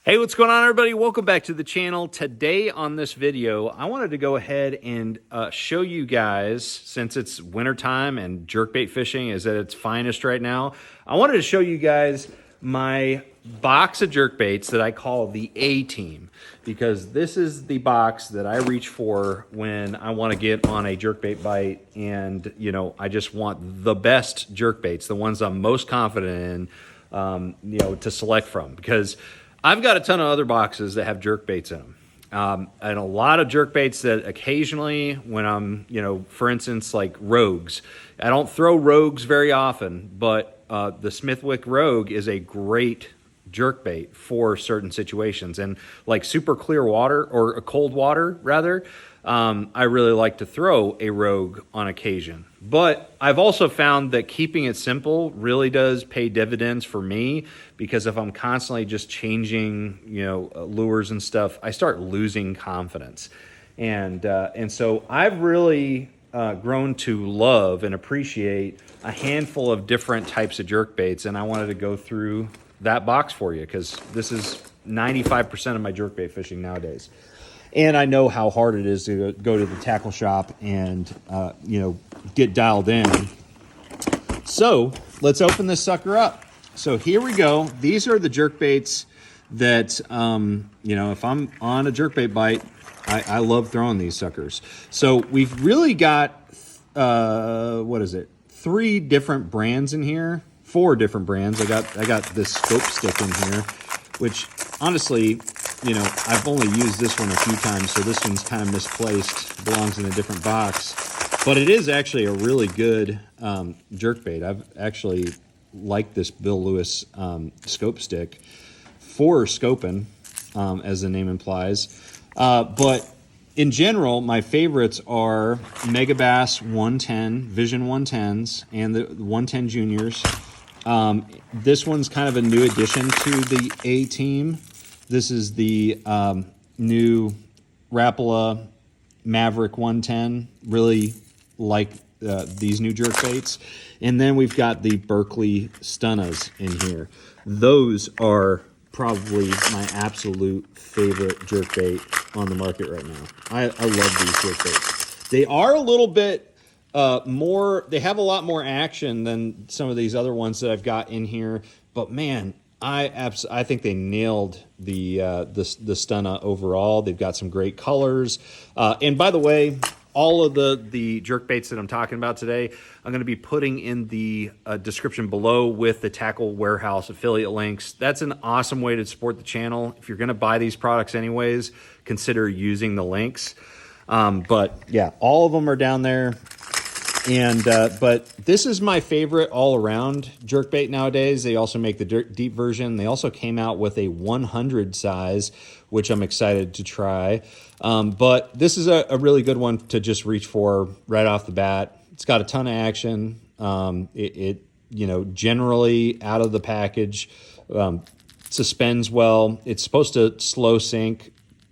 Hey, what's going on, everybody? Welcome back to the channel. Today on this video, I wanted to go ahead and show you guys, since it's wintertime and jerkbait fishing is at its finest right now, I wanted to show you guys my box of jerkbaits that I call the A-Team, because this is the box that I reach for when I want to get on a jerkbait bite and, you know, I just want the best jerkbaits, the ones I'm most confident in, you know, to select from, because I've got a ton of other boxes that have jerkbaits in them. And a lot of jerkbaits that occasionally when I'm, you know, for instance, like rogues. I don't throw rogues very often, but the Smithwick Rogue is a great jerkbait for certain situations. And like super clear water, or cold water rather, I really like to throw a rogue on occasion. But I've also found that keeping it simple really does pay dividends for me, because if I'm constantly just changing, you know, lures and stuff, I start losing confidence. And so I've really grown to love and appreciate a handful of different types of jerkbaits, and I wanted to go through that box for you, because this is 95% of my jerkbait fishing nowadays. And I know how hard it is to go to the tackle shop and, you know, get dialed in. So let's open this sucker up. So here we go. These are the jerkbaits that, you know, if I'm on a jerkbait bite, I love throwing these suckers. So we've really got, what is it? 3 different brands in here. 4 different brands. I got this scope stick in here, which honestly, you know, I've only used this one a few times, so this one's kind of misplaced, belongs in a different box. But it is actually a really good jerkbait. I've actually liked this Bill Lewis scope stick for scoping, as the name implies. But in general, my favorites are Megabass 110, Vision 110s, and the 110 Juniors. This one's kind of a new addition to the A-Team. This is the new Rapala Maverick 110. Really like these new jerkbaits. And then we've got the Berkeley Stunnas in here. Those are probably my absolute favorite jerkbait on the market right now. I love these jerkbaits. They are a little bit more, they have a lot more action than some of these other ones that I've got in here. But man, I think they nailed the Stunna overall. They've got some great colors. And by the way, all of the jerkbaits that I'm talking about today, I'm going to be putting in the description below with the Tackle Warehouse affiliate links. That's an awesome way to support the channel. If you're going to buy these products anyways, consider using the links. But yeah, all of them are down there. And but this is my favorite all-around jerkbait nowadays. They also make the deep version. They also came out with a 100 size, which I'm excited to try. But this is a really good one to just reach for right off the bat. It's got a ton of action. It you know, generally out of the package, suspends well. It's supposed to slow sink.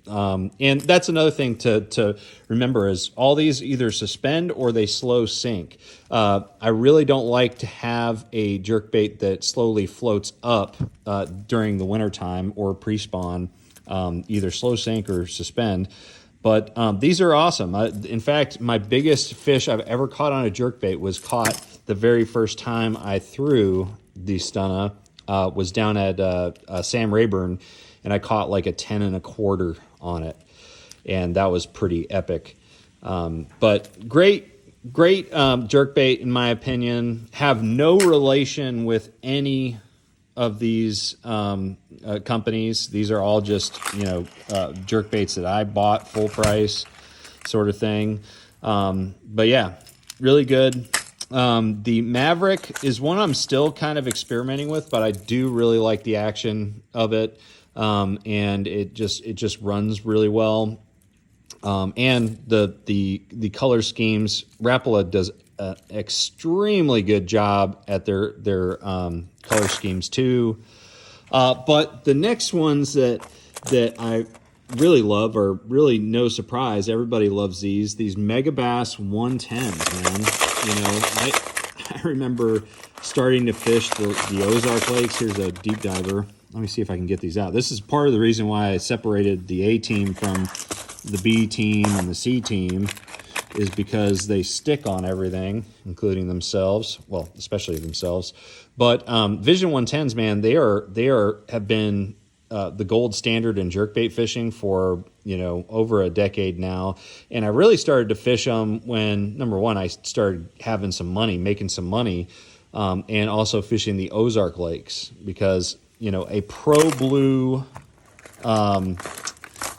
And that's another thing to remember, is all these either suspend or they slow sink. I really don't like to have a jerkbait that slowly floats up during the wintertime or pre-spawn, either slow sink or suspend. But these are awesome. In fact, my biggest fish I've ever caught on a jerkbait was caught the very first time I threw the Stunna, was down at Sam Rayburn, and I caught like a 10 1/4 on it, and that was pretty epic. But great jerkbait in my opinion. Have no relation with any of these companies. These are all just, you know, jerkbaits that I bought full price sort of thing. But yeah, really good. The Maverick is one I'm still kind of experimenting with, but I do really like the action of it. And it just runs really well. And the color schemes, Rapala does an extremely good job at their color schemes too. But the next ones that I really love are really no surprise. Everybody loves these Megabass 110s, man. You know, I remember starting to fish the Ozark Lakes. Here's a deep diver. let me see if I can get these out. This is part of the reason why I separated the A team from the B team and the C team, is because they stick on everything, including themselves. Well, especially themselves. But Vision 110s, man, they have been the gold standard in jerkbait fishing for, you know, over a decade now. And I really started to fish them when, number one, I started having some money, making some money, and also fishing the Ozark lakes, because, you know, a Pro Blue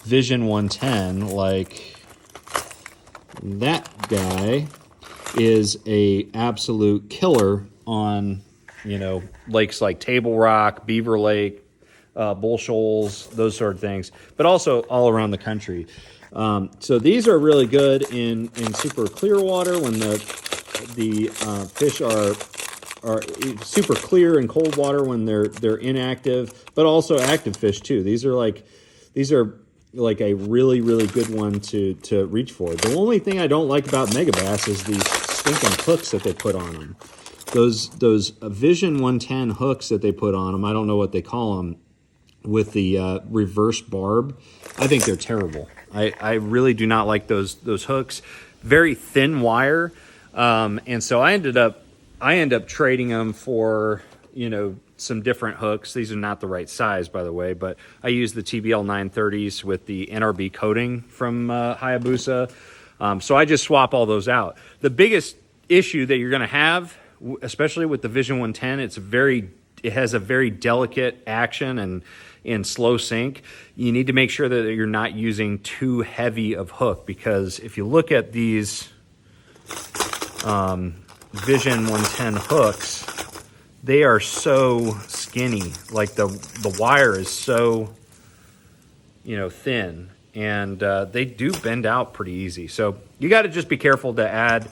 Vision 110 like that guy is a absolute killer on, you know, lakes like Table Rock, Beaver Lake, Bull Shoals, those sort of things, but also all around the country. So these are really good in super clear water when the fish are super clear in cold water when they're inactive, but also active fish too. These are like a really, really good one to reach for. The only thing I don't like about Megabass is these stinking hooks that they put on them. Those Vision 110 hooks that they put on them, I don't know what they call them, with the reverse barb. I think they're terrible. I really do not like those hooks. Very thin wire, and so I end up trading them for, you know, some different hooks. These are not the right size, by the way, but I use the TBL 930s with the NRB coating from Hayabusa. So I just swap all those out. The biggest issue that you're going to have, especially with the Vision 110, it has a very delicate action and in slow sink. You need to make sure that you're not using too heavy of hook, because if you look at these Vision 110 hooks, they are so skinny. Like the wire is so, you know, thin, and they do bend out pretty easy. So you got to just be careful to add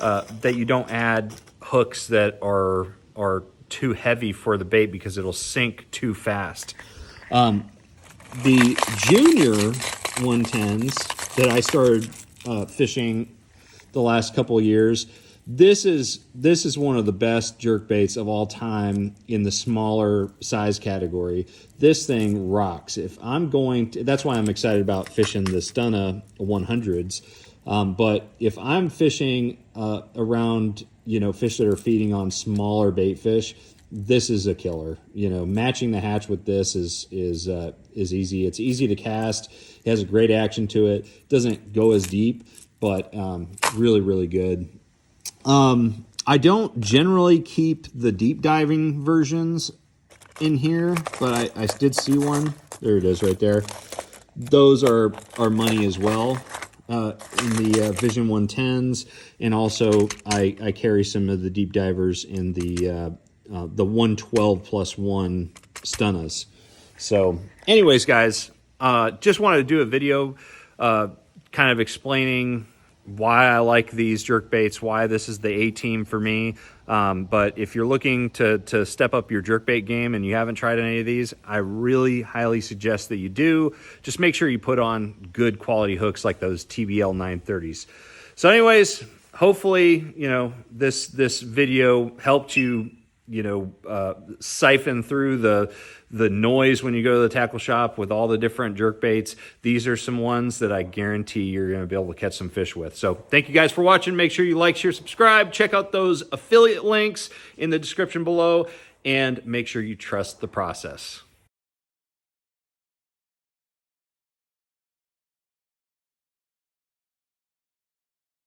that you don't add hooks that are too heavy for the bait, because it'll sink too fast. The junior 110s that I started fishing the last couple of years, this is one of the best jerkbaits of all time in the smaller size category. This thing rocks. If I'm going to, that's why I'm excited about fishing the Stunna 100s. But if I'm fishing around, you know, fish that are feeding on smaller bait fish, this is a killer. You know, matching the hatch with this is easy. It's easy to cast. It has a great action to it. Doesn't go as deep, but really, really good. I don't generally keep the deep diving versions in here, but I did see one. There it is right there. Those are money as well. In the Vision 110s, and also I carry some of the deep divers in the 112+1 Stunnas. So anyways, guys, just wanted to do a video kind of explaining why I like these jerkbaits, why this is the A team for me. But if you're looking to step up your jerkbait game and you haven't tried any of these, I really highly suggest that you do. Just make sure you put on good quality hooks like those TBL 930s. So anyways, hopefully, you know, this video helped you, you know, siphon through the noise when you go to the tackle shop with all the different jerkbaits. These are some ones that I guarantee you're going to be able to catch some fish with. So thank you guys for watching. Make sure you like, share, subscribe. Check out those affiliate links in the description below, and make sure you trust the process.